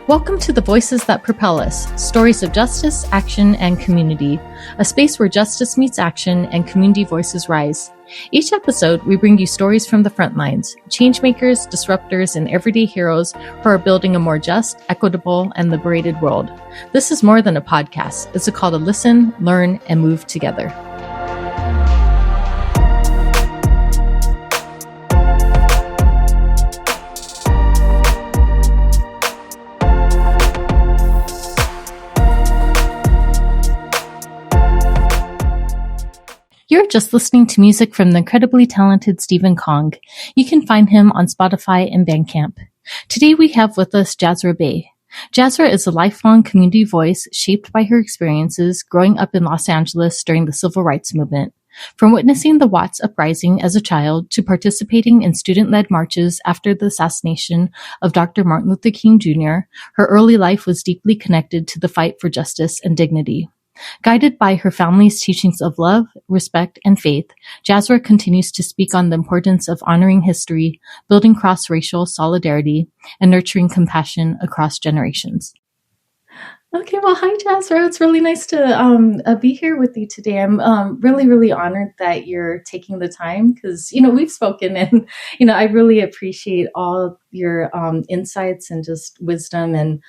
Welcome to the Voices That Propel Us, stories of justice, action, and community, a space where justice meets action and community voices rise. Each episode, we bring you stories from the front lines, changemakers, disruptors, and everyday heroes who are building a more just, equitable, and liberated world. This is more than a podcast. It's a call to listen, learn, and move together. You're just listening to music from the incredibly talented Stephen Kong. You can find him on Spotify and Bandcamp. Today we have with us Jasrah Bay. Jasrah is a lifelong community voice shaped by her experiences growing up in Los Angeles during the Civil Rights Movement. From witnessing the Watts uprising as a child to participating in student-led marches after the assassination of Dr. Martin Luther King Jr., her early life was deeply connected to the fight for justice and dignity. Guided by her family's teachings of love, respect, and faith, Jasrah continues to speak on the importance of honoring history, building cross-racial solidarity, and nurturing compassion across generations. Okay, well, hi, Jasrah. It's really nice to be here with you today. I'm really honored that you're taking the time because, we've spoken and, I really appreciate all your insights and just wisdom and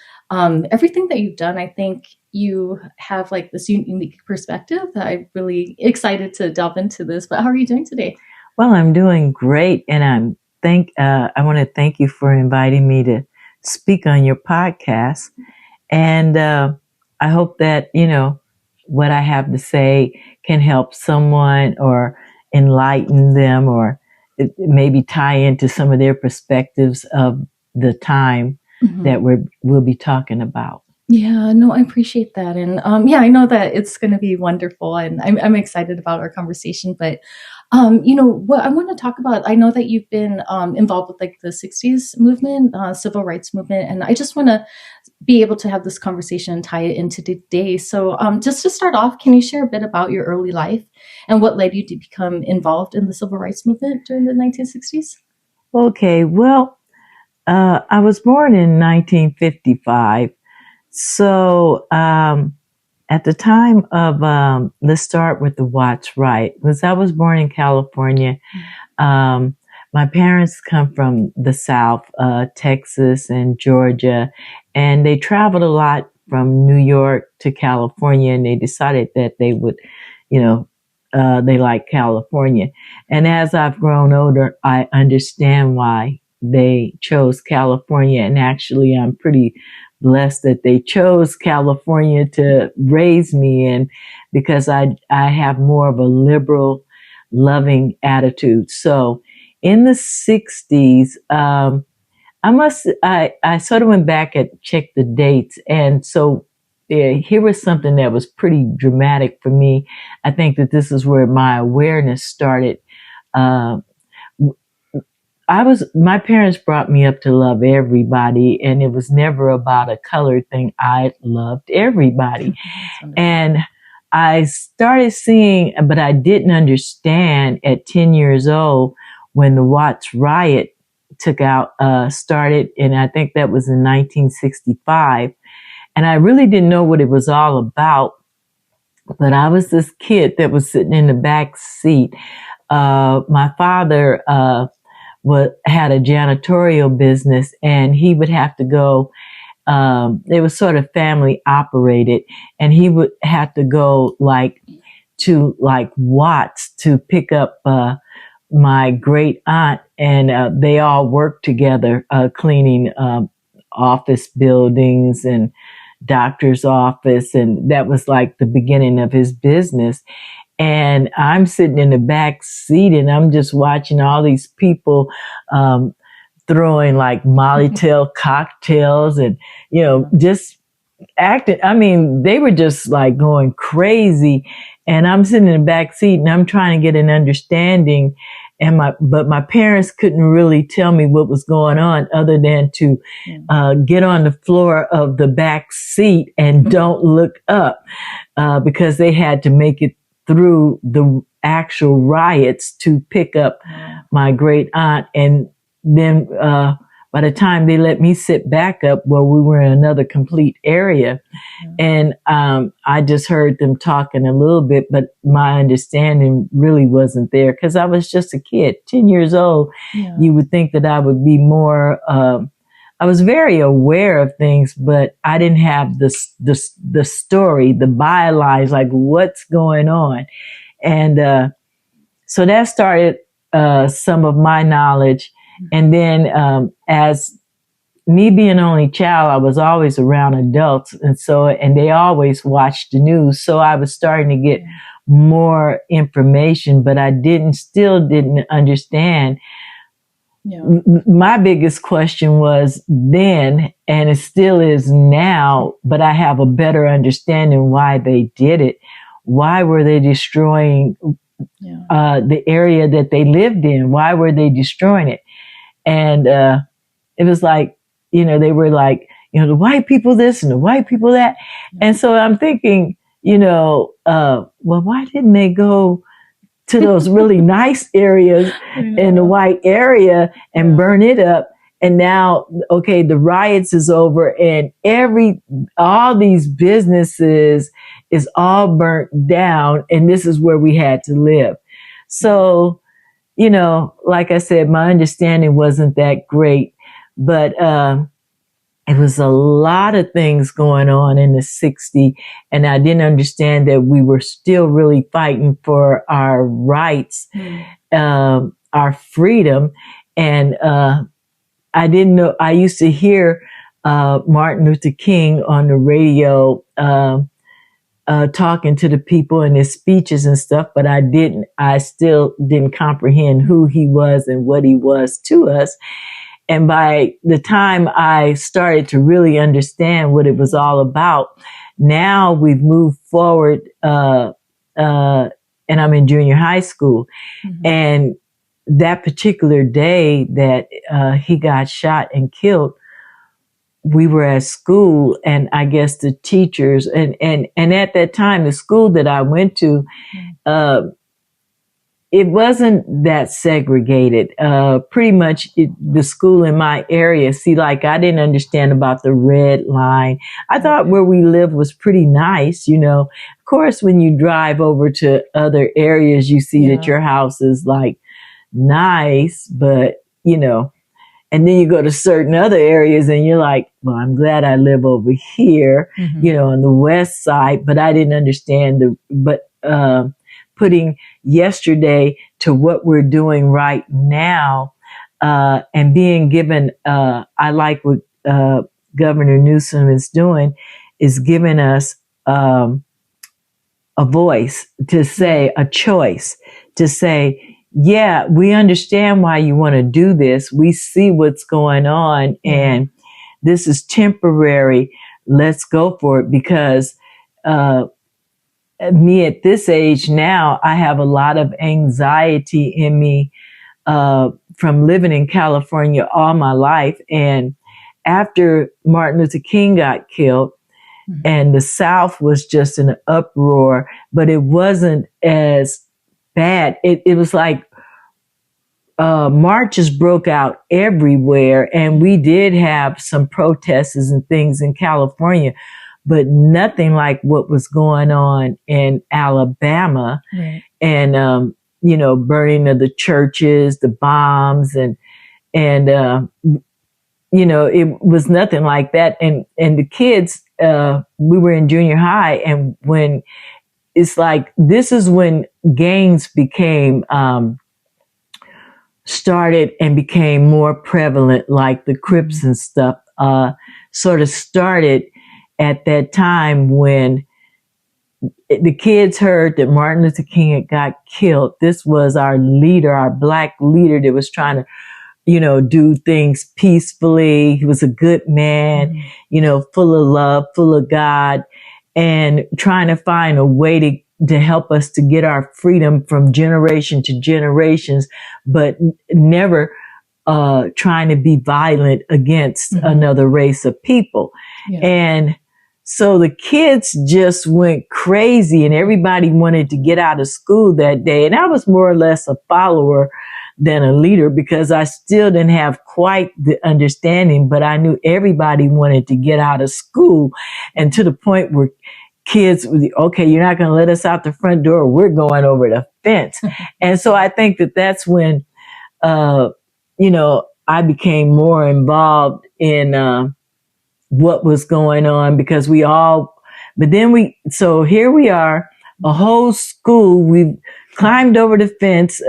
everything that you've done. I think you have like this unique perspective that I'm really excited to delve into this. But how are you doing today? Well, I'm doing great. And I want to thank you for inviting me to speak on your podcast. And I hope that, what I have to say can help someone or enlighten them or maybe tie into some of their perspectives of the time that we'll be talking about. Yeah, no, I appreciate that. And I know that it's going to be wonderful and I'm excited about our conversation. But, what I want to talk about, I know that you've been involved with like the 60s movement, civil rights movement, and I just want to be able to have this conversation and tie it into today. So just to start off, can you share a bit about your early life and what led you to become involved in the civil rights movement during the 1960s? Okay, well, I was born in 1955. So at the time of, let's start with the Watts riot, because I was born in California. My parents come from the South, Texas and Georgia, and they traveled a lot from New York to California, and they decided that they would, they like California. And as I've grown older, I understand why they chose California, and actually I'm pretty blessed that they chose California to raise me in because I have more of a liberal, loving attitude. So in the 60s, I sort of went back and checked the dates. And so here was something that was pretty dramatic for me. I think that this is where my awareness started. My parents brought me up to love everybody, and it was never about a colored thing. I loved everybody. And I started seeing, but I didn't understand at 10 years old when the Watts riot started, and I think that was in 1965. And I really didn't know what it was all about, but I was this kid that was sitting in the back seat. My father, had a janitorial business, and he would have to go, it was sort of family operated, and he would have to go to Watts to pick up, my great aunt, and, they all worked together, cleaning, office buildings and doctor's office. And that was like the beginning of his business. And I'm sitting in the back seat and I'm just watching all these people throwing like Molotov cocktails and, just acting. I mean, they were just like going crazy. And I'm sitting in the back seat and I'm trying to get an understanding. But my parents couldn't really tell me what was going on other than to get on the floor of the back seat and don't look up because they had to make it through the actual riots to pick up my great aunt. And then by the time they let me sit back up, well, we were in another complete area. And I just heard them talking a little bit, but my understanding really wasn't there because I was just a kid, 10 years old. You would think that I would be more, I was very aware of things, but I didn't have the story, the bylines, like what's going on. And so that started some of my knowledge. And then as me being an only child, I was always around adults. And they always watched the news. So I was starting to get more information, but I still didn't understand. My biggest question was then, and it still is now, but I have a better understanding why they did it. Why were they destroying the area that they lived in? Why were they destroying it? And it was like, they were like, the white people this and the white people that. And so I'm thinking, well, why didn't they go to those really nice areas in the white area and burn it up? And now, okay, the riots is over and all these businesses is all burnt down. And this is where we had to live. So, like I said, my understanding wasn't that great, but it was a lot of things going on in the 60s, and I didn't understand that we were still really fighting for our rights, our freedom. And I didn't know, I used to hear Martin Luther King on the radio talking to the people in his speeches and stuff, but I still didn't comprehend who he was and what he was to us. And by the time I started to really understand what it was all about, now we've moved forward, and I'm in junior high school. And that particular day that he got shot and killed, we were at school, and I guess the teachers, and at that time, the school that I went to, it wasn't that segregated. Pretty much the school in my area, like I didn't understand about the red line. I thought where we lived was pretty nice, Of course, when you drive over to other areas, you see that your house is like nice, but, and then you go to certain other areas and you're like, well, I'm glad I live over here, on the west side, but I didn't understand putting yesterday to what we're doing right now, and being given, I like what Governor Newsom is doing, is giving us a voice to say, a choice to say, yeah, we understand why you want to do this. We see what's going on, and this is temporary. Let's go for it, because me at this age now, I have a lot of anxiety in me from living in California all my life. And after Martin Luther King got killed, and the South was just in an uproar, but it wasn't as bad. It was like marches broke out everywhere, and we did have some protests and things in California, but nothing like what was going on in Alabama. And, burning of the churches, the bombs, and it was nothing like that. And the kids, we were in junior high, and when it's like, this is when gangs became, started and became more prevalent, like the Crips and stuff, sort of started at that time when the kids heard that Martin Luther King had got killed. This was our leader, our Black leader that was trying to, do things peacefully. He was a good man, full of love, full of God, and trying to find a way to help us to get our freedom from generation to generations, but never trying to be violent against another race of people. And so the kids just went crazy, and everybody wanted to get out of school that day. And I was more or less a follower than a leader because I still didn't have quite the understanding, but I knew everybody wanted to get out of school, and to the point where kids, okay, you're not going to let us out the front door. We're going over the fence. And so I think that that's when, I became more involved in what was going on because so here we are, a whole school. We've climbed over the fence.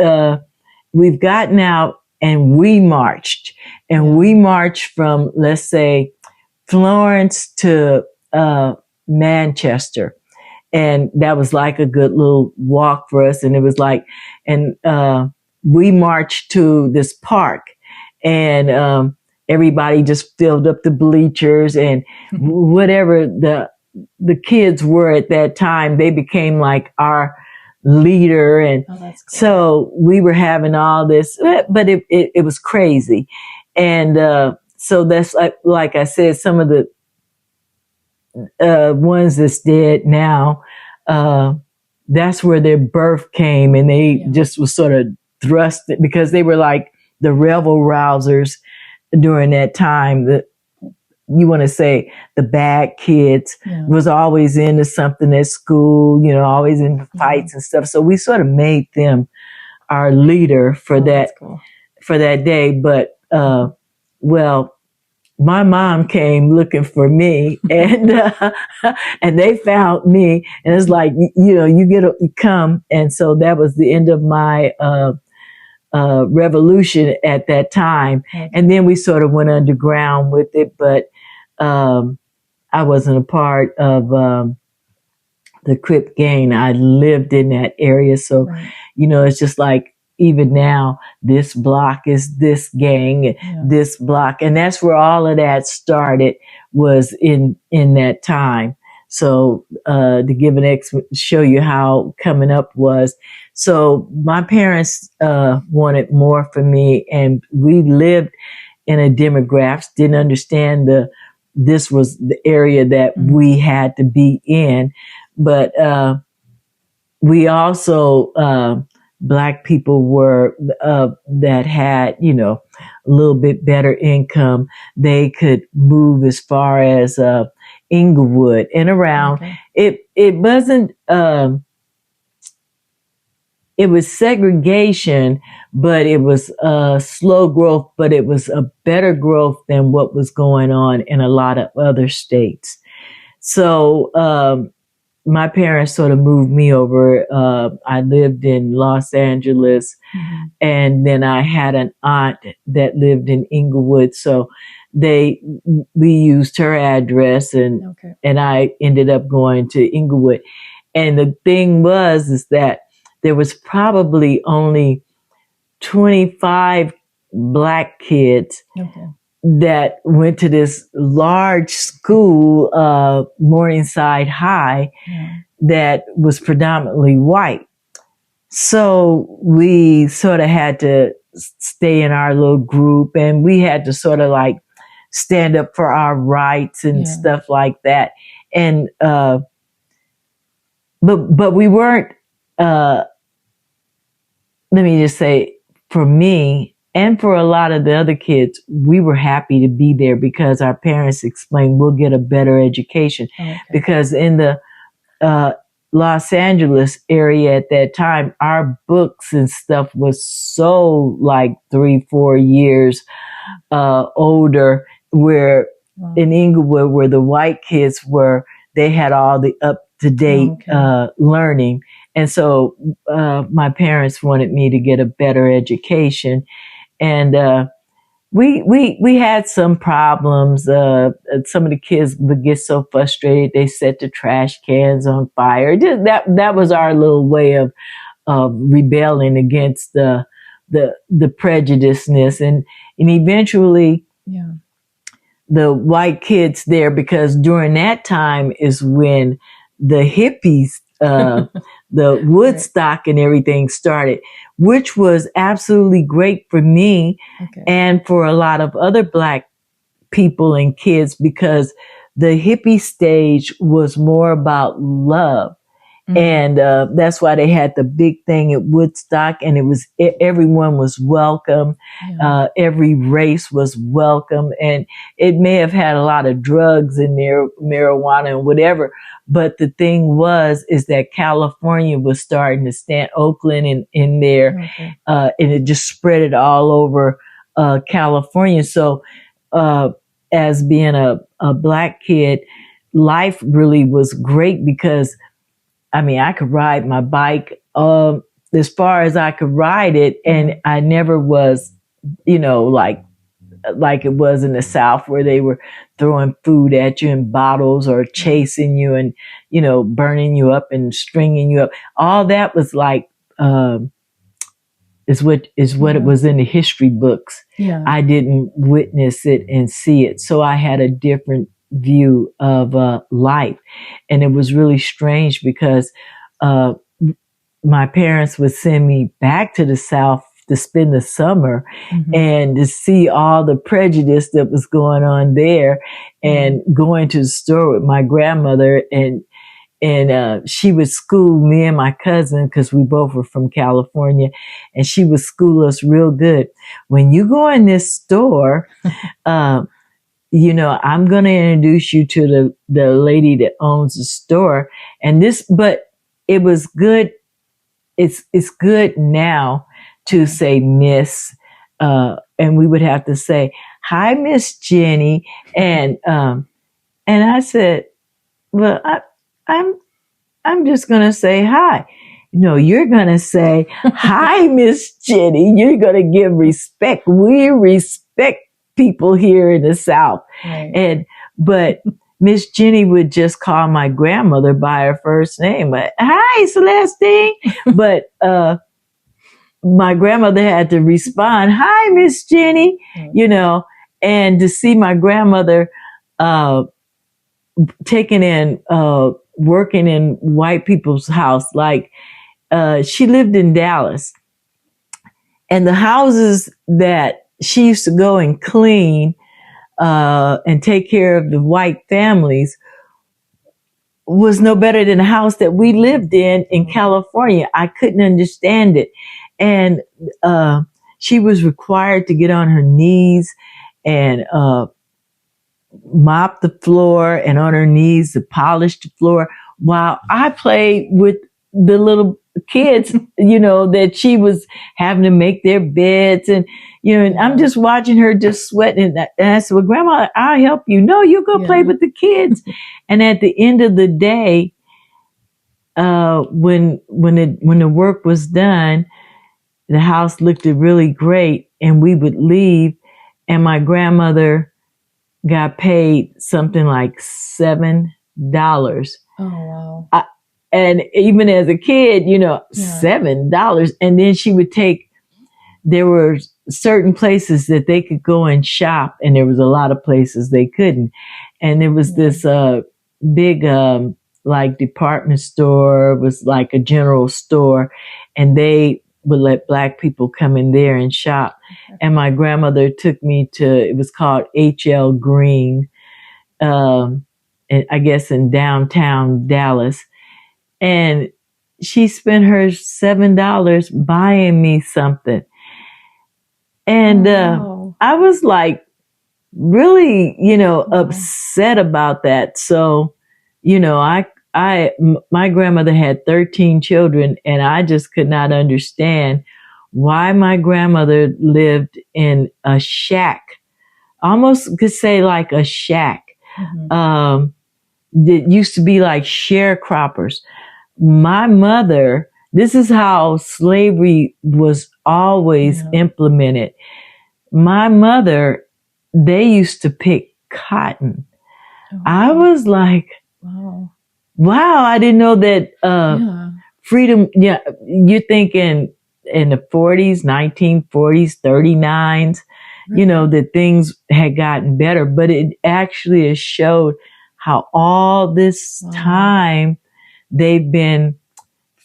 We've gotten out and we marched. And we marched from, let's say, Florence to Manchester. And that was like a good little walk for us. And it was like, and we marched to this park, and everybody just filled up the bleachers, and whatever the kids were at that time, they became like our leader. And so we were having all this, but it was crazy. And so that's like I said, some of the ones that's dead now, that's where their birth came, and they just was sort of thrust because they were like the rebel rousers during that time. You want to say the bad kids was always into something at school, always into fights and stuff. So we sort of made them our leader for for that day. But my mom came looking for me, and and they found me, and it's like, you come. And so that was the end of my revolution at that time. Okay. And then we sort of went underground with it, but I wasn't a part of the Crip gang. I lived in that area, so it's just like, even now, this block is this gang, this block. And that's where all of that started, was in that time. So to give show you how coming up was. So my parents wanted more for me, and we lived in a demographics, didn't understand this was the area that we had to be in. But we also... Black people were that had, a little bit better income. They could move as far as Inglewood and around. Okay. It wasn't. It was segregation, but it was slow growth. But it was a better growth than what was going on in a lot of other states. So. My parents sort of moved me over. I lived in Los Angeles, and then I had an aunt that lived in Inglewood. So we used her address, and I ended up going to Inglewood. And the thing is that there was probably only 25 Black kids that went to this large school, Morningside High, that was predominantly white. So we sort of had to stay in our little group, and we had to sort of like stand up for our rights and stuff like that. And but we weren't. Let me just say, for me, and for a lot of the other kids, we were happy to be there because our parents explained we'll get a better education. Because in the Los Angeles area at that time, our books and stuff was so like 3-4 years older, where in Inglewood, where the white kids were, they had all the up-to-date learning. And so my parents wanted me to get a better education. And we had some problems. Some of the kids would get so frustrated they set the trash cans on fire. That was our little way of rebelling against the prejudiceness, and eventually the white kids there, because during that time is when the hippies, the Woodstock and everything started, which was absolutely great for me and for a lot of other Black people and kids, because the hippie stage was more about love. And that's why they had the big thing at Woodstock, and it was everyone was welcome. Every race was welcome, and it may have had a lot of drugs in there, marijuana and whatever. But the thing is that California was starting to stand, Oakland and in there, and it just spread it all over California. So as being a Black kid, life really was great because, I mean, I could ride my bike as far as I could ride it, and I never was, like it was in the South where they were throwing food at you in bottles or chasing you and, burning you up and stringing you up. All that was like, is what it was in the history books. Yeah. I didn't witness it and see it. So I had a different view of life. And it was really strange because my parents would send me back to the South to spend the summer and to see all the prejudice that was going on there, and going to the store with my grandmother, and she would school me and my cousin, because we both were from California, and she would school us real good. When you go in this store, I'm going to introduce you to the lady that owns the store, but it was good. It's good now to say Miss, and we would have to say, "Hi, Miss Jenny," and I said, "Well, I'm just gonna say hi." No, you're gonna say, "Hi, Miss Jenny." You're gonna give respect. We respect people here in the South, right. But Miss Jenny would just call my grandmother by her first name. "Hi, Celestine," but my grandmother had to respond, "Hi, Miss Jenny," and to see my grandmother taking in working in white people's house, like she lived in Dallas, and the houses that she used to go and clean and take care of the white families was no better than the house that we lived in California. I couldn't understand it. And she was required to get on her knees and mop the floor, and on her knees to polish the floor, while I played with the little kids, that she was having to make their beds, and and I'm just watching her just sweating. And I said, "Well, Grandma, I'll help you." "No, you go play with the kids." And at the end of the day, when the work was done, the house looked really great, and we would leave, and my grandmother got paid something like $7. Oh, wow. And even as a kid, $7. And then she would there were certain places that they could go and shop, and there was a lot of places they couldn't. And there was this big like department store, was like a general store, and they would let Black people come in there and shop. And my grandmother took me it was called H.L. Green, and I guess in downtown Dallas. And she spent her $7 buying me something. And I was like really, upset about that. So, my grandmother had 13 children, and I just could not understand why my grandmother lived in a shack, almost could say like a shack, that used to be like sharecroppers. My mother, this is how slavery was always implemented. My mother, they used to pick cotton. I was like, wow, I didn't know that freedom, you're thinking in the 40s, 1940s, 39s, that things had gotten better, but it actually has showed how all this time they've been,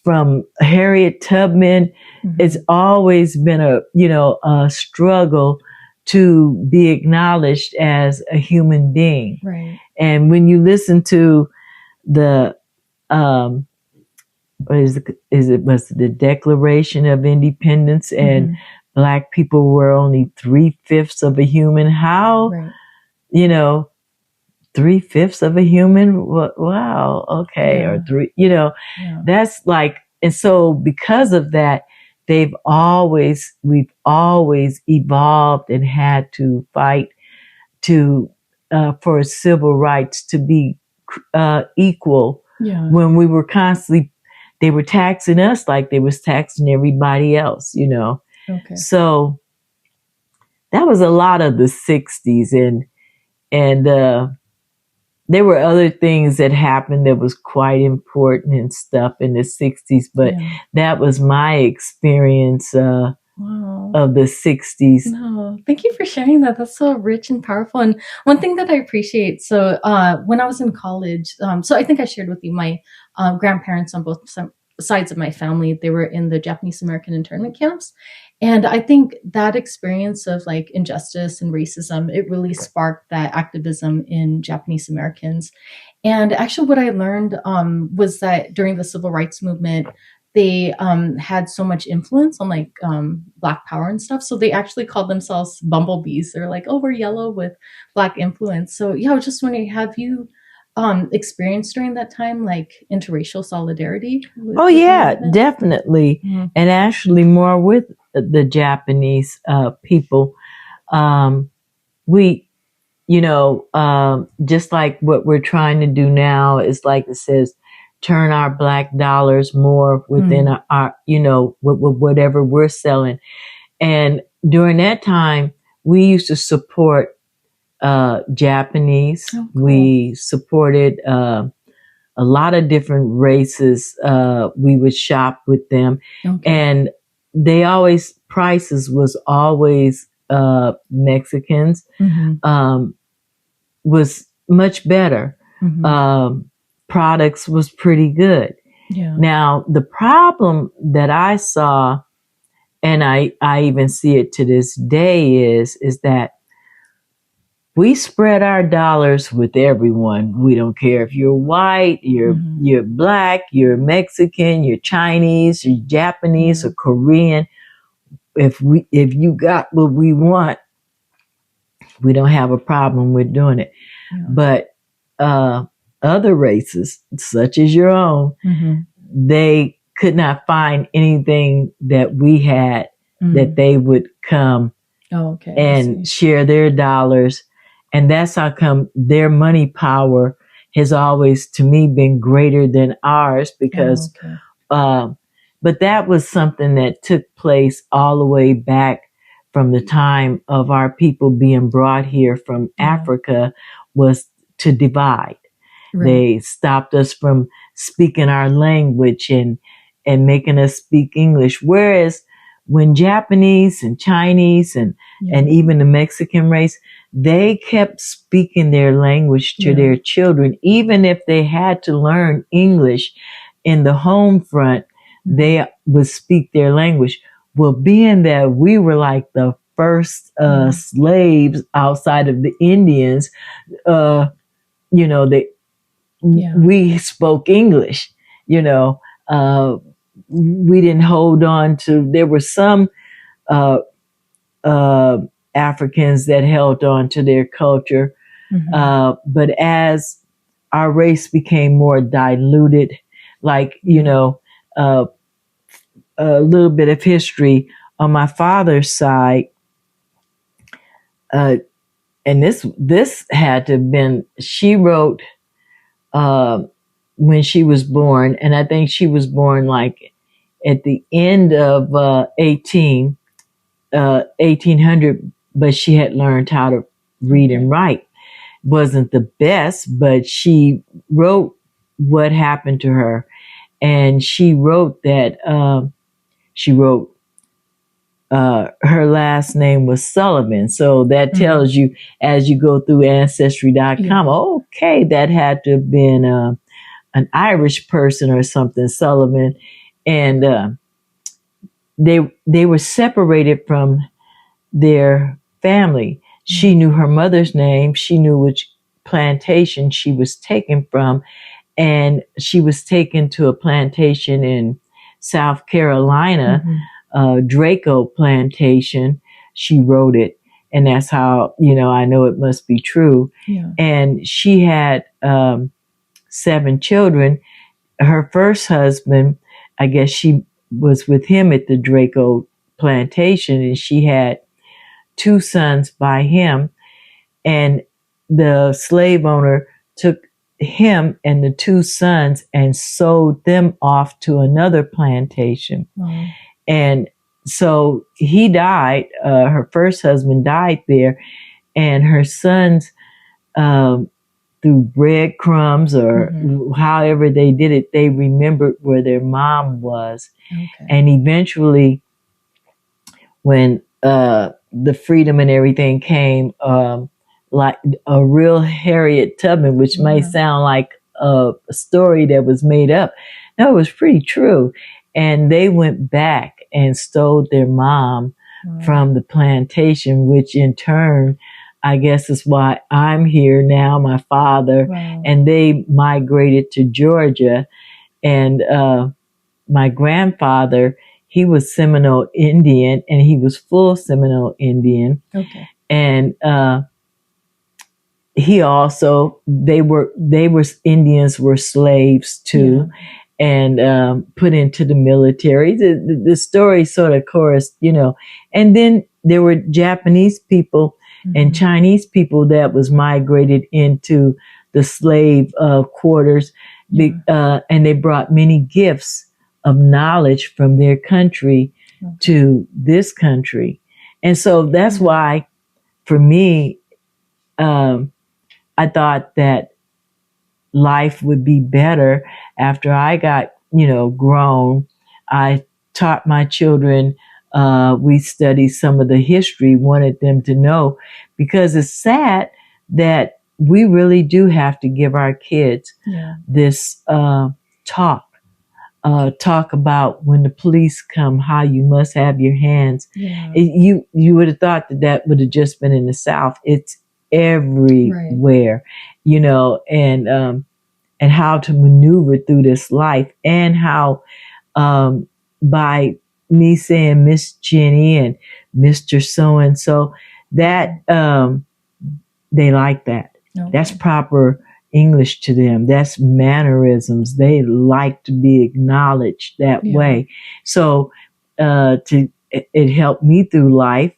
from Harriet Tubman, it's always been a struggle to be acknowledged as a human being. Right. And when you listen to the was the Declaration of Independence, and Mm-hmm. Black people were only 3/5 of a human. How, Right. you know, 3/5 of a human? Wow, okay, Yeah. or three, you know, Yeah. that's like, and so because of that, we've always evolved and had to fight to for civil rights to be equal. Yeah. When we were constantly, they were taxing us like they was taxing everybody else, you know. Okay. So that was a lot of the 60s, and there were other things that happened that was quite important and stuff in the 60s, but Yeah. that was my experience Wow. of the 60s. No, thank you for sharing that. That's so rich and powerful. And one thing that I appreciate, so when I was in college, so I think I shared with you my grandparents on both sides of my family, they were in the Japanese American internment camps. And I think that experience of like injustice and racism, it really sparked that activism in Japanese Americans. And actually, what I learned was that during the civil rights movement, they had so much influence on like Black power and stuff. So they actually called themselves bumblebees. They're like, oh, we're yellow with Black influence. So yeah, I was just wondering, have you experienced during that time like interracial solidarity? Oh yeah, definitely. Mm-hmm. And actually more with the Japanese people. We, you know, just like what we're trying to do now is like it says, turn our Black dollars more within our, you know, whatever we're selling. And during that time, we used to support Japanese. Oh, cool. We supported a lot of different races. We would shop with them. Okay. And they always, prices was always Mexicans, was much better. Products was pretty good. Yeah. Now, the problem that I saw, and I even see it to this day, is that we spread our dollars with everyone. We don't care if you're white, you're Black, you're Mexican, you're Chinese, you're Japanese, or Korean. If you got what we want, we don't have a problem with doing it. Yeah. But other races, such as your own, they could not find anything that we had that they would come and share their dollars. And that's how come their money power has always, to me, been greater than ours, because, but that was something that took place all the way back from the time of our people being brought here from Africa, was to divide. Right. They stopped us from speaking our language and making us speak English. Whereas when Japanese and Chinese and even the Mexican race, they kept speaking their language to their children, even if they had to learn English in the home front, they would speak their language. Well, being that we were like the first slaves outside of the Indians, you know, we spoke English, you know, we didn't hold on to, there were some Africans that held on to their culture. But as our race became more diluted, like, you know, a little bit of history on my father's side, and this had to have been, she wrote when she was born, and I think she was born like at the end of 1800, but she had learned how to read and write. Wasn't the best, but she wrote what happened to her, and she wrote that her last name was Sullivan. So that tells you, as you go through Ancestry.com, okay, that had to have been an Irish person or something, Sullivan. And they were separated from their family. She knew her mother's name. She knew which plantation she was taken from. and she was taken to a plantation in South Carolina, Draco plantation. She wrote it, and that's how, I know it must be true. Yeah. And she had 7 children. Her first husband, I guess she was with him at the Draco plantation, and she had 2 sons by him. And the slave owner took him and the 2 sons and sold them off to another plantation. Wow. And so he died. Her first husband died there, and her sons, through breadcrumbs or however they did it, they remembered where their mom was. Okay. And eventually, when the freedom and everything came, like a real Harriet Tubman, which may sound like a story that was made up. No, it was pretty true. And they went back and stole their mom from the plantation, which in turn, I guess is why I'm here now, my father, and they migrated to Georgia. And my grandfather, he was Seminole Indian, and he was full Seminole Indian. Okay. And he also, they were Indians were slaves too, and put into the military. The story sort of chorused, and then there were Japanese people and Chinese people that was migrated into the slave quarters, and they brought many gifts of knowledge from their country to this country. And so that's why, for me, I thought that life would be better after I got, grown. I taught my children, we studied some of the history, wanted them to know, because it's sad that we really do have to give our kids this talk about when the police come, how you must have your hands. You would have thought that would have just been in the South. It's everywhere, and how to maneuver through this life, and how by me saying Miss Jenny and Mr. So-and-so, that they like that. Okay. That's proper English to them. That's mannerisms. They like to be acknowledged that way. So it helped me through life.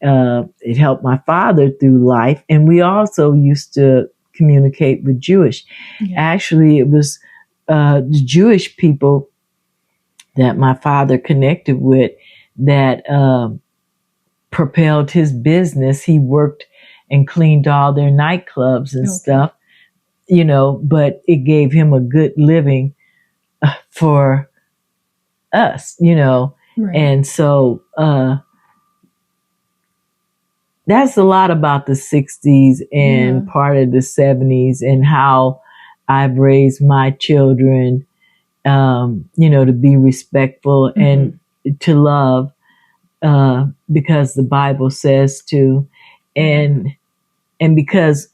It helped my father through life. And we also used to communicate with Jewish. Actually, it was the Jewish people that my father connected with that propelled his business. He worked and cleaned all their nightclubs and stuff, but it gave him a good living for us, And so that's a lot about the 60s and part of the 70s, and how I've raised my children, to be respectful and to love, because the Bible says to, and because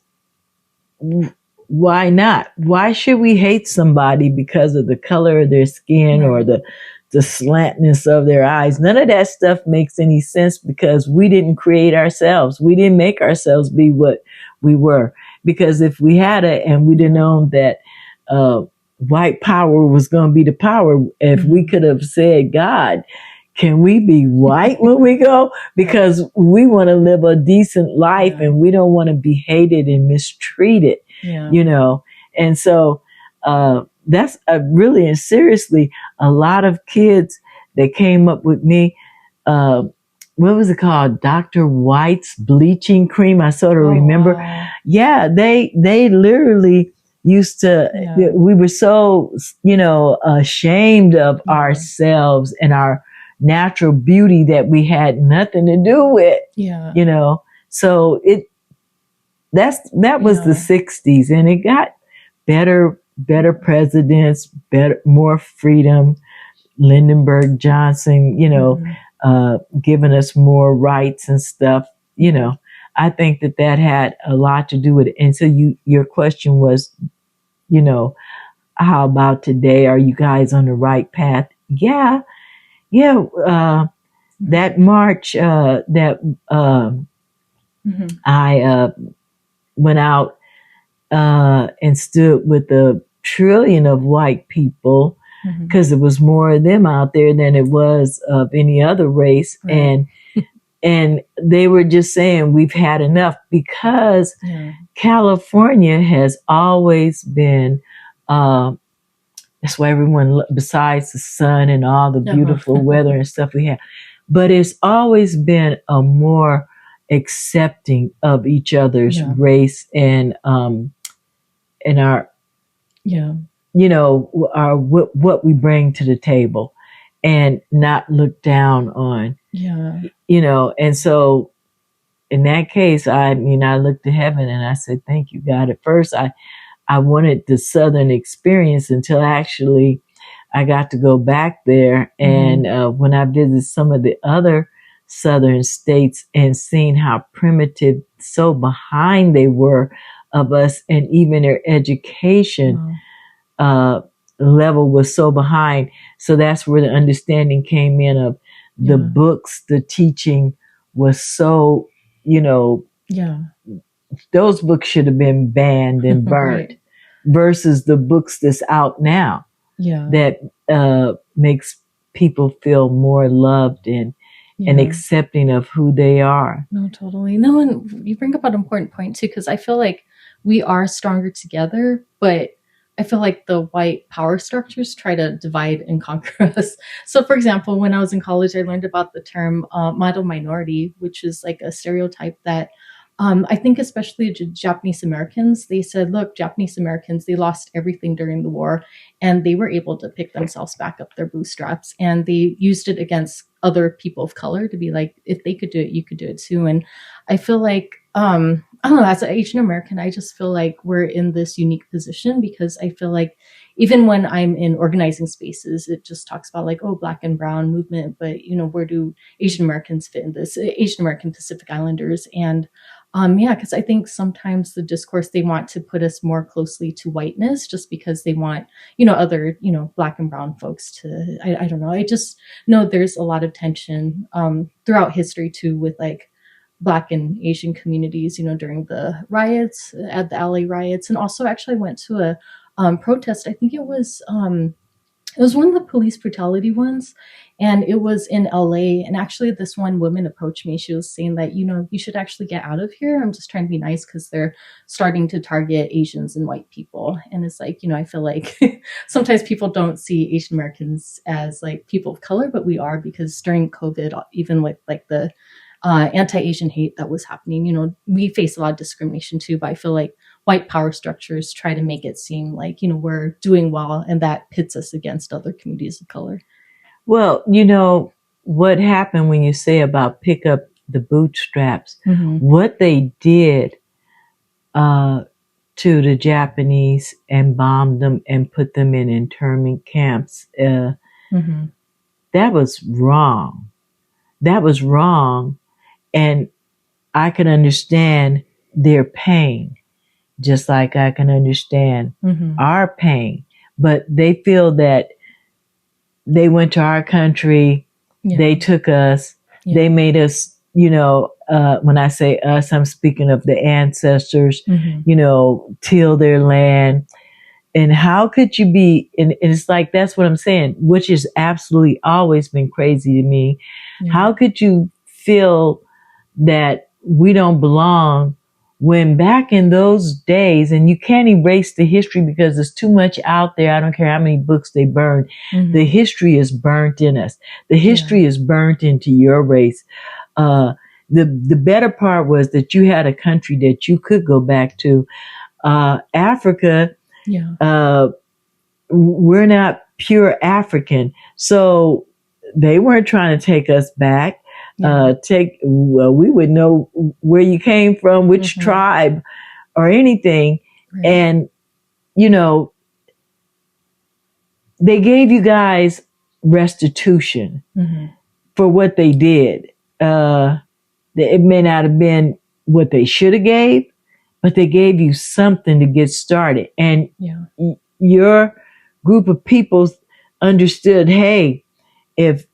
why not? Why should we hate somebody because of the color of their skin or the slantness of their eyes? None of that stuff makes any sense, because we didn't create ourselves. We didn't make ourselves be what we were. Because if we had it and we didn't know that white power was going to be the power, if we could have said, God, can we be white when we go? Because we want to live a decent life and we don't want to be hated and mistreated, And so that's really and seriously, a lot of kids that came up with me, what was it called? Dr. White's bleaching cream. I sort of remember. Wow. Yeah, they literally used to, we were so, ashamed of ourselves and our natural beauty that we had nothing to do with, So that was the 60s, and it got better presidents, more freedom, Lyndon Johnson, giving us more rights and stuff, I think that had a lot to do with it. And so your question was, how about today? Are you guys on the right path? Yeah. That march that I went out and stood with a trillion of white people, because there was more of them out there than it was of any other race. Right. And they were just saying we've had enough, because California has always been, that's why everyone, besides the sun and all the beautiful weather and stuff we have, but it's always been a more accepting of each other's race and our, our what we bring to the table, and not look down on, and so in that case, I looked to heaven and I said, thank you, God. At first, I wanted the Southern experience until actually I got to go back there. And when I visited some of the other Southern states and seen how primitive, so behind they were of us, and even their education level was so behind. So that's where the understanding came in of the books, the teaching was so, those books should have been banned and burnt versus the books that's out now that makes people feel more loved and accepting of who they are. No, totally. No, and you bring up an important point too, because I feel like we are stronger together, but I feel like the white power structures try to divide and conquer us. So, for example, when I was in college, I learned about the term model minority, which is like a stereotype that I think especially Japanese Americans, they said, look, Japanese Americans, they lost everything during the war and they were able to pick themselves back up their bootstraps, and they used it against other people of color to be like, if they could do it, you could do it too. And I feel like, I don't know, as an Asian American, I just feel like we're in this unique position, because I feel like even when I'm in organizing spaces, it just talks about like, oh, Black and brown movement, but where do Asian Americans fit in this? Asian American Pacific Islanders. And because I think sometimes the discourse, they want to put us more closely to whiteness just because they want, other, Black and brown folks to, I don't know. I just know there's a lot of tension throughout history too, with like Black and Asian communities, during the riots, at the LA riots. And also actually went to a protest. I think it was one of the police brutality ones, and it was in LA. And actually this one woman approached me. She was saying that, you should actually get out of here. I'm just trying to be nice because they're starting to target Asians and white people. And it's like, I feel like sometimes people don't see Asian Americans as like people of color, but we are, because during COVID, even with like the anti-Asian hate that was happening, we face a lot of discrimination too, but I feel like white power structures try to make it seem like, we're doing well, and that pits us against other communities of color. Well, what happened when you say about pick up the bootstraps, what they did to the Japanese and bombed them and put them in internment camps, that was wrong. That was wrong. And I can understand their pain, just like I can understand our pain. But they feel that they went to our country, they took us, they made us, when I say us, I'm speaking of the ancestors, till their land. And how could you be, and it's like, that's what I'm saying, which has absolutely always been crazy to me. How could you feel that we don't belong when back in those days, and you can't erase the history because there's too much out there. I don't care how many books they burn. The history is burnt in us. The history is burnt into your race. The better part was that you had a country that you could go back to. Africa, we're not pure African. So they weren't trying to take us back. We would know where you came from, which tribe or anything. Right. And, they gave you guys restitution for what they did. It may not have been what they should have gave, but they gave you something to get started. And your group of people understood, hey, if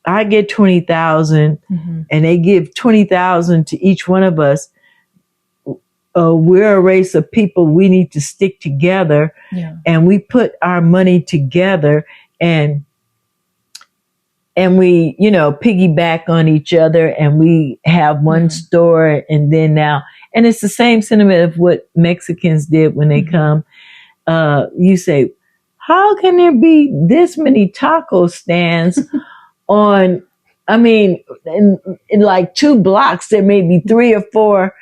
I get 20,000 and they give 20,000 to each one of us, we're a race of people. We need to stick together, and we put our money together, and we, piggyback on each other, and we have one store, and then now, and it's the same sentiment of what Mexicans did when they come. You say, how can there be this many taco stands on, in like 2 blocks, there may be 3 or 4,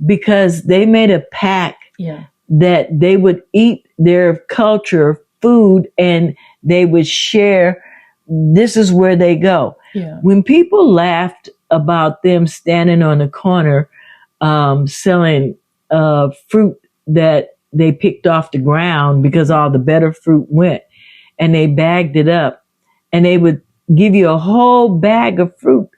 because they made a pact that they would eat their culture food and they would share. This is where they go. When people laughed about them standing on the corner selling fruit that they picked off the ground because all the better fruit went, and they bagged it up, and they would give you a whole bag of fruit,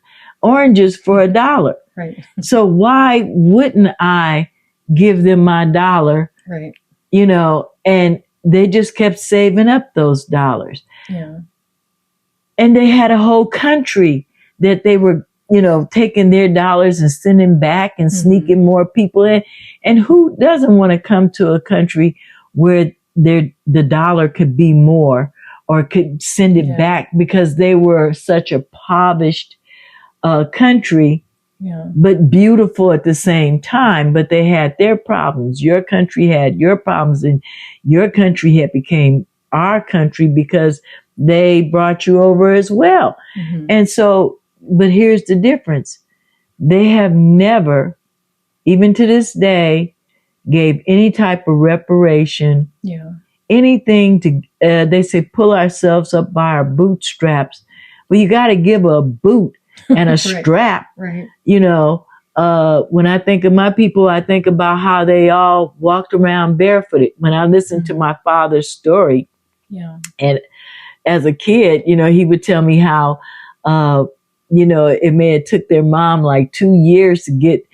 oranges for $1. Right. So why wouldn't I give them my $1? Right. And they just kept saving up those dollars. Yeah. And they had a whole country that they were, taking their dollars and sending back and sneaking more people in. And who doesn't want to come to a country where the dollar could be more, or could send it back, because they were such a impoverished country, but beautiful at the same time. But they had their problems. Your country had your problems, and your country had became our country because they brought you over as well. And so, but here's the difference. They have never, even to this day, gave any type of reparation, anything to, they say, pull ourselves up by our bootstraps. Well, you got to give a boot and a strap. Right. When I think of my people, I think about how they all walked around barefooted. When I listened to my father's story, and as a kid, he would tell me how, it may have took their mom like 2 years to get,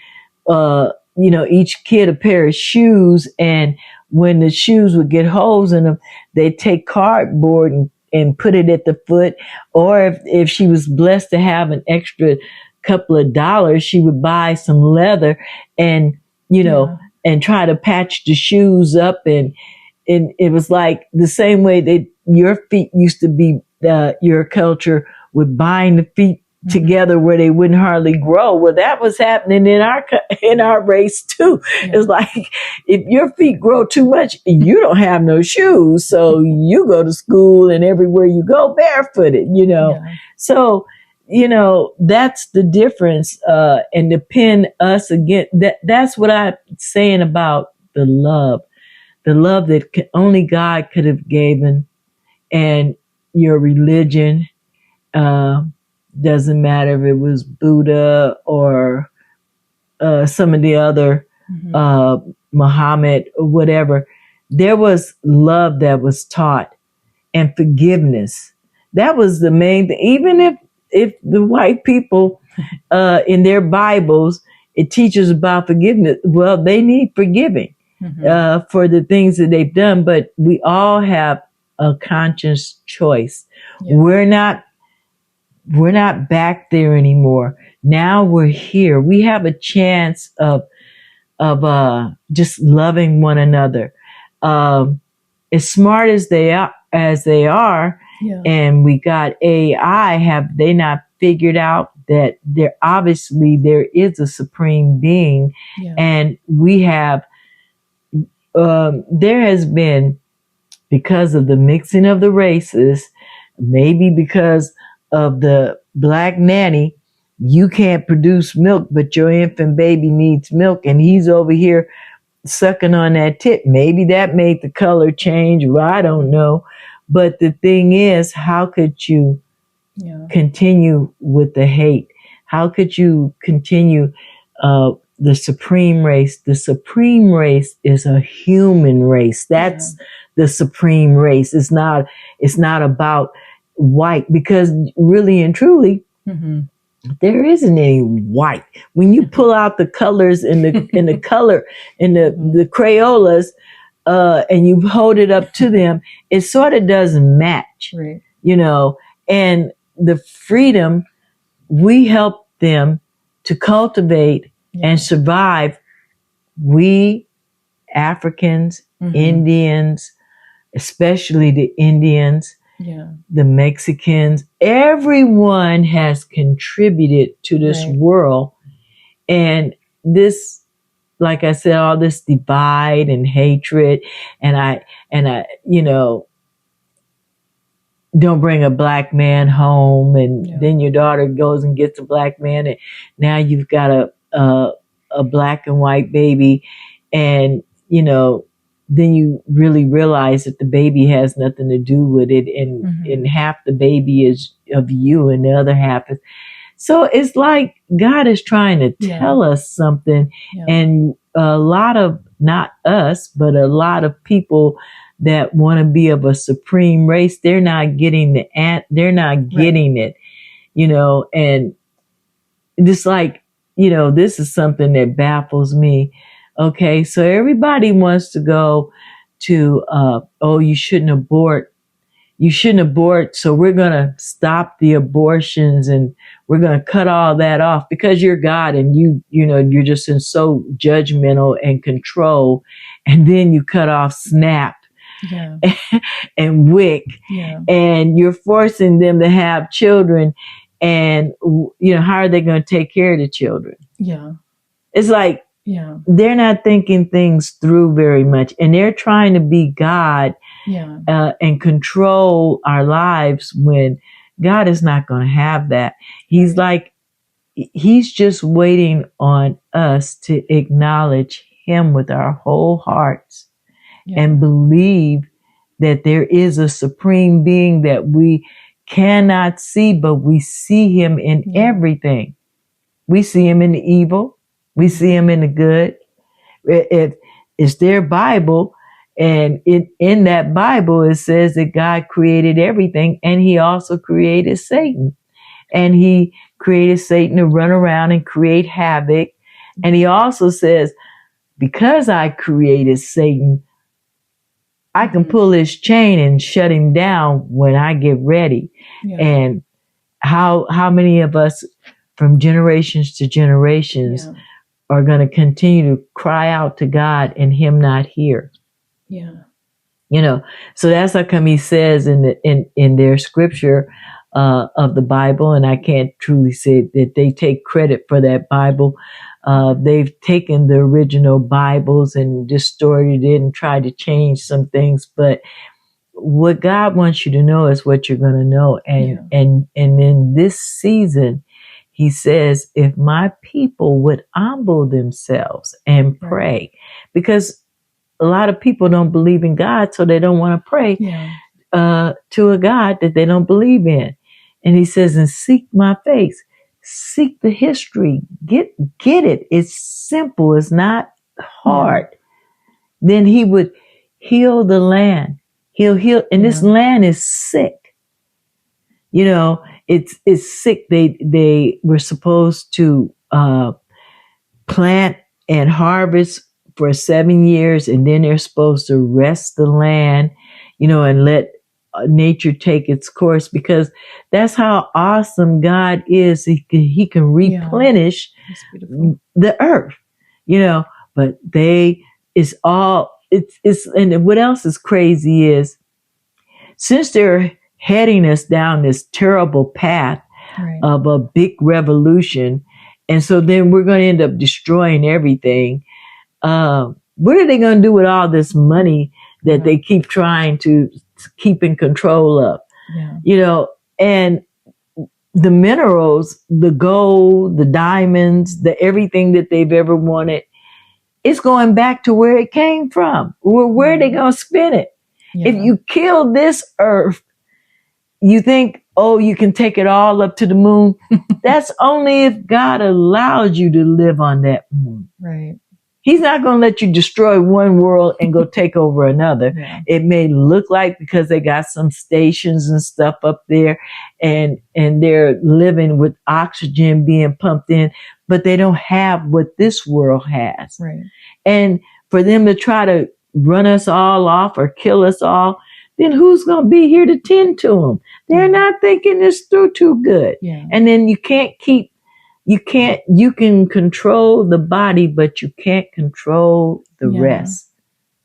each kid a pair of shoes. And when the shoes would get holes in them, they'd take cardboard and put it at the foot. Or if she was blessed to have an extra couple of dollars, she would buy some leather and, and try to patch the shoes up. And it was like the same way that your feet used to be, your culture would bind the feet together where they wouldn't hardly grow. Well, that was happening in our race too. It's like, if your feet grow too much, you don't have no shoes. So you go to school, and everywhere you go barefooted, So, that's the difference. And to pin us again, that's what I'm saying about the love that only God could have given. And your religion, doesn't matter if it was Buddha or some of the other, Muhammad or whatever. There was love that was taught, and forgiveness. That was the main thing. Even if the white people in their Bibles, it teaches about forgiveness. Well, they need forgiving for the things that they've done, but we all have a conscious choice. We're not back there anymore. Now we're here. We have a chance of just loving one another. As smart as they are, and we got AI, have they not figured out that there is a supreme being, and we have, there has been, because of the mixing of the races, maybe because of the black nanny, you can't produce milk, but your infant baby needs milk, and he's over here sucking on that tit. Maybe that made the color change, or I don't know. But the thing is, how could you continue with the hate? How could you continue the supreme race? The supreme race is a human race. That's the supreme race. It's not about white, because really and truly, there isn't any white. When you pull out the colors in the Crayolas, and you hold it up to them, it sort of doesn't match, right. And the freedom we help them to cultivate and survive. We Africans, Indians, especially the Indians, the Mexicans, everyone has contributed to this world. And this, like I said, all this divide and hatred, and I, don't bring a black man home, and then your daughter goes and gets a black man, and now you've got a black and white baby, and then you really realize that the baby has nothing to do with it, and half the baby is of you, and the other half is. So it's like God is trying to tell us something, and a lot of, not us, but a lot of people that want to be of a supreme race, they're not getting getting it, and just like, this is something that baffles me. Okay, so everybody wants to go to, you shouldn't abort. You shouldn't abort, so we're going to stop the abortions and we're going to cut all that off because you're God, and you're just in so judgmental and control. And then you cut off SNAP and WIC, and you're forcing them to have children. And, how are they going to take care of the children? Yeah. It's like, they're not thinking things through very much, and they're trying to be God and control our lives when God is not going to have that. He's like, he's just waiting on us to acknowledge him with our whole hearts and believe that there is a supreme being that we cannot see, but we see him in everything. We see him in the evil. We see him in the good. It's their Bible, and in that Bible it says that God created everything, and he also created Satan. And he created Satan to run around and create havoc. And he also says, because I created Satan, I can pull his chain and shut him down when I get ready. And how many of us from generations to generations are going to continue to cry out to God and him not hear? So that's how come he says in their scripture of the Bible, and I can't truly say that they take credit for that Bible. They've taken the original Bibles and distorted it and tried to change some things, but what God wants you to know is what you're going to know. And in this season, he says, if my people would humble themselves and pray, because a lot of people don't believe in God, so they don't want to pray to a God that they don't believe in. And he says, and seek my face, seek the history, get it. It's simple. It's not hard. Then he would heal the land. He'll heal. And this land is sick. It's sick. They were supposed to plant and harvest for 7 years, and then they're supposed to rest the land, and let nature take its course, because that's how awesome God is. He can replenish the earth, but and what else is crazy is, since they're heading us down this terrible path of a big revolution, and so then we're going to end up destroying everything. What are they going to do with all this money that they keep trying to keep in control of? And the minerals, the gold, the diamonds, the everything that they've ever wanted, it's going back to where it came from. Where are they going to spend it? If you kill this earth, you think, you can take it all up to the moon. That's only if God allows you to live on that moon. Right. He's not going to let you destroy one world and go take over another. It may look like, because they got some stations and stuff up there, and they're living with oxygen being pumped in, but they don't have what this world has. Right. And for them to try to run us all off or kill us all, then who's going to be here to tend to them? They're not thinking this through too good. Yeah. And then you can control the body, but you can't control the rest.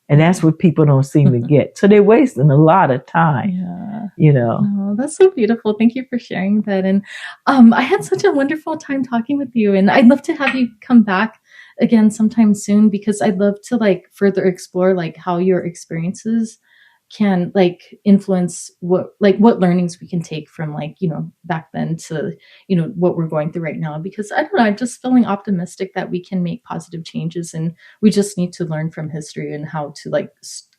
And that's what people don't seem to get. So they're wasting a lot of time. Yeah. Oh, that's so beautiful. Thank you for sharing that. And I had such a wonderful time talking with you. And I'd love to have you come back again sometime soon, because I'd love to like further explore like how your experiences can like influence what learnings we can take from like, back then to, what we're going through right now. Because I don't know, I'm just feeling optimistic that we can make positive changes, and we just need to learn from history and how to like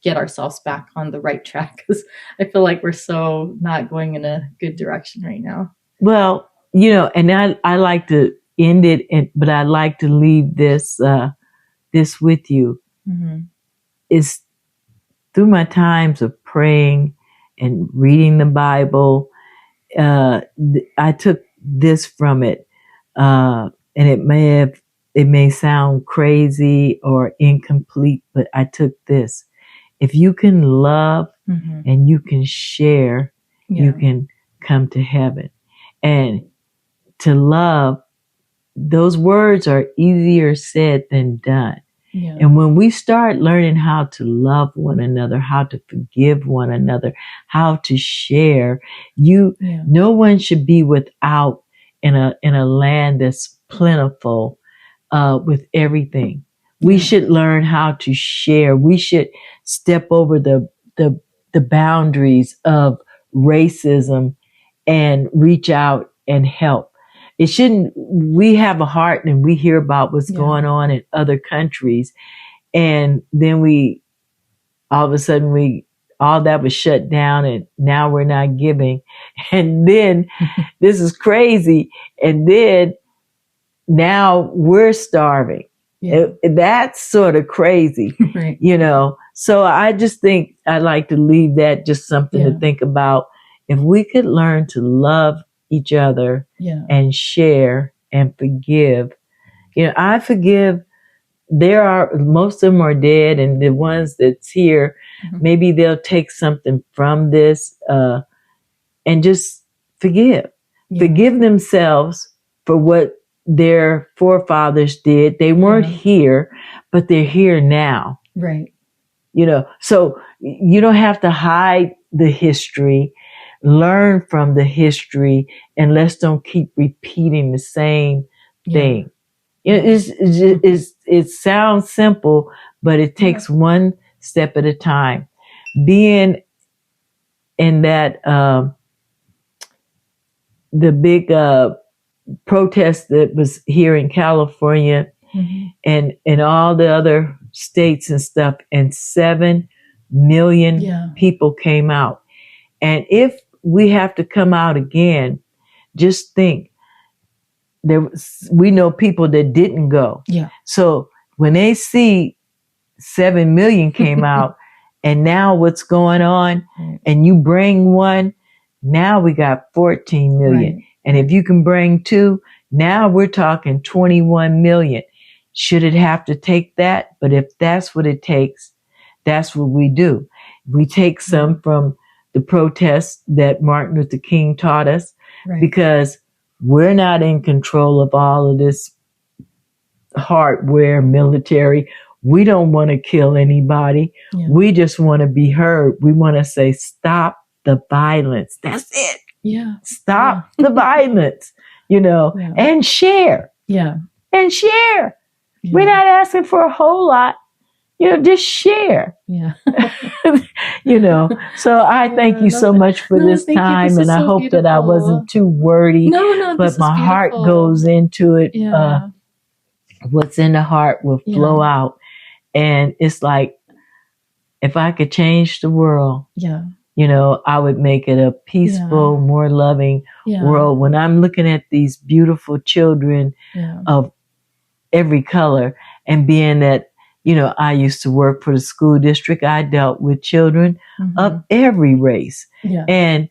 get ourselves back on the right track, because I feel like we're so not going in a good direction right now. Well, and I like to end it, but I like to leave this with you. Mm-hmm. Is through my times of praying and reading the Bible, I took this from it, and it may sound crazy or incomplete, but I took this: if you can love and you can share, you can come to heaven. And to love, those words are easier said than done. Yeah. And when we start learning how to love one another, how to forgive one another, how to share, no one should be without in a land that's plentiful with everything. We should learn how to share. We should step over the boundaries of racism and reach out and help. We have a heart and we hear about what's going on in other countries. And then all of a sudden all that was shut down and now we're not giving. And then this is crazy. And then now we're starving. That's sort of crazy, right. So I just think I'd like to leave that just something to think about. If we could learn to love each other and share and forgive. I forgive. Most of them are dead, and the ones that's here, maybe they'll take something from this and just forgive. Forgive themselves for what their forefathers did. They weren't here, but they're here now. Right. So you don't have to hide the history. Learn from the history, and let's don't keep repeating the same thing. It sounds simple, but it takes one step at a time. Being in that the big protest that was here in California and all the other states and stuff, and 7 million people came out. And if we have to come out again, just think, we know people that didn't go. So when they see 7 million came out and now what's going on, and you bring one, now we got 14 million. Right. And if you can bring 2, now we're talking 21 million. Should it have to take that? But if that's what it takes, that's what we do. We take some from the protests that Martin Luther King taught us, because we're not in control of all of this hardware, military. We don't want to kill anybody. We just want to be heard. We want to say, stop the violence. That's it. Stop the violence, and share. And share. We're not asking for a whole lot. Just share. So I thank you so much for this time, and I hope beautiful. That I wasn't too wordy. No, but my heart goes into it. What's in the heart will flow out, and it's like, if I could change the world, I would make it a peaceful, more loving world. When I'm looking at these beautiful children of every color, and being that, I used to work for the school district, I dealt with children of every race. And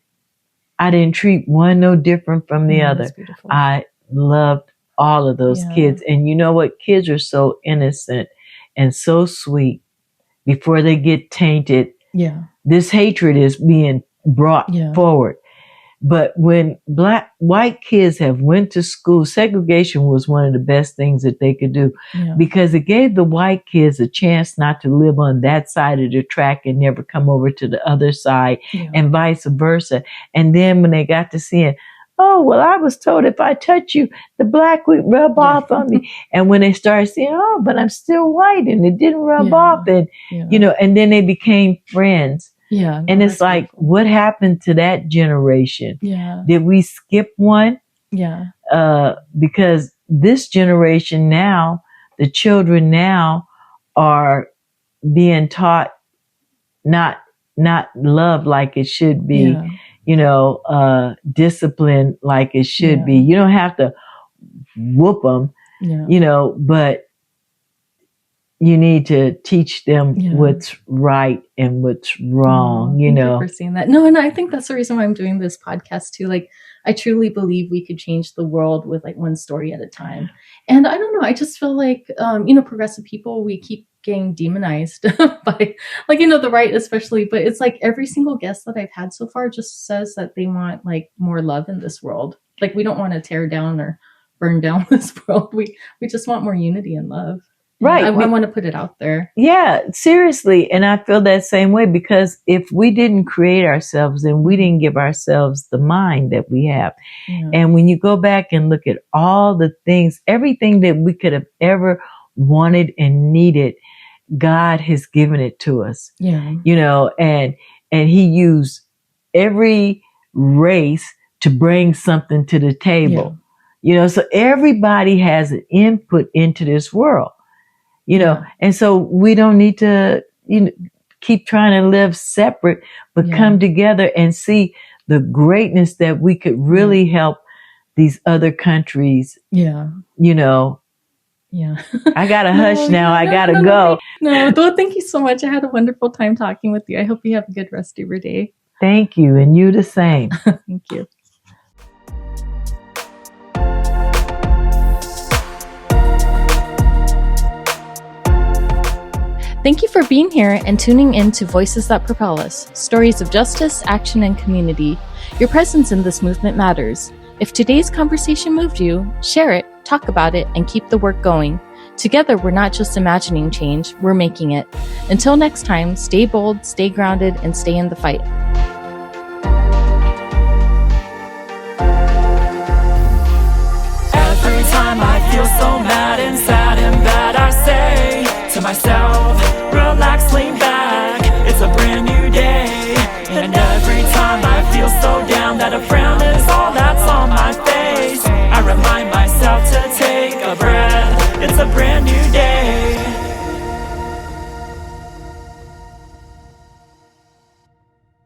I didn't treat one no different from the other. I loved all of those kids. And you know what? Kids are so innocent and so sweet. before they get tainted. Yeah. This hatred is being brought forward. But when white kids have went to school, segregation was one of the best things that they could do because it gave the white kids a chance not to live on that side of the track and never come over to the other side and vice versa. And then when they got to seeing, oh, well, I was told if I touch you, the black would rub off on me. And when they started saying, oh, but I'm still white and it didn't rub off. And, and then they became friends. Yeah. And it's like, what happened to that generation? Yeah. Did we skip one? Yeah. Because this generation now, the children now are being taught not love like it should be, discipline like it should be. You don't have to whoop them, but you need to teach them what's right and what's wrong, Thank you for saying that. No, and I think that's the reason why I'm doing this podcast too. Like, I truly believe we could change the world with like one story at a time. And I don't know, I just feel like, progressive people, we keep getting demonized by like, the right especially, but it's like every single guest that I've had so far just says that they want like more love in this world. Like, we don't want to tear down or burn down this world. We just want more unity and love. Right. I want to put it out there. Yeah, seriously. And I feel that same way because if we didn't create ourselves, then we didn't give ourselves the mind that we have. Yeah. And when you go back and look at all the things, everything that we could have ever wanted and needed, God has given it to us. Yeah. And he used every race to bring something to the table. Yeah. So everybody has an input into this world. And so we don't need to, keep trying to live separate, but come together and see the greatness that we could really help these other countries. Yeah. Yeah. I gotta hush now. I gotta go. No, thank you so much. I had a wonderful time talking with you. I hope you have a good rest of your day. Thank you. And you the same. Thank you. Thank you for being here and tuning in to Voices That Propel Us, stories of justice, action, and community. Your presence in this movement matters. If today's conversation moved you, share it, talk about it, and keep the work going. Together, we're not just imagining change, we're making it. Until next time, stay bold, stay grounded, and stay in the fight. Every time I feel so mad and sad and bad, I say to myself, relax, lean back, it's a brand new day. And every time I feel so down that a frown is all that's on my face, I remind myself to take a breath, it's a brand new day.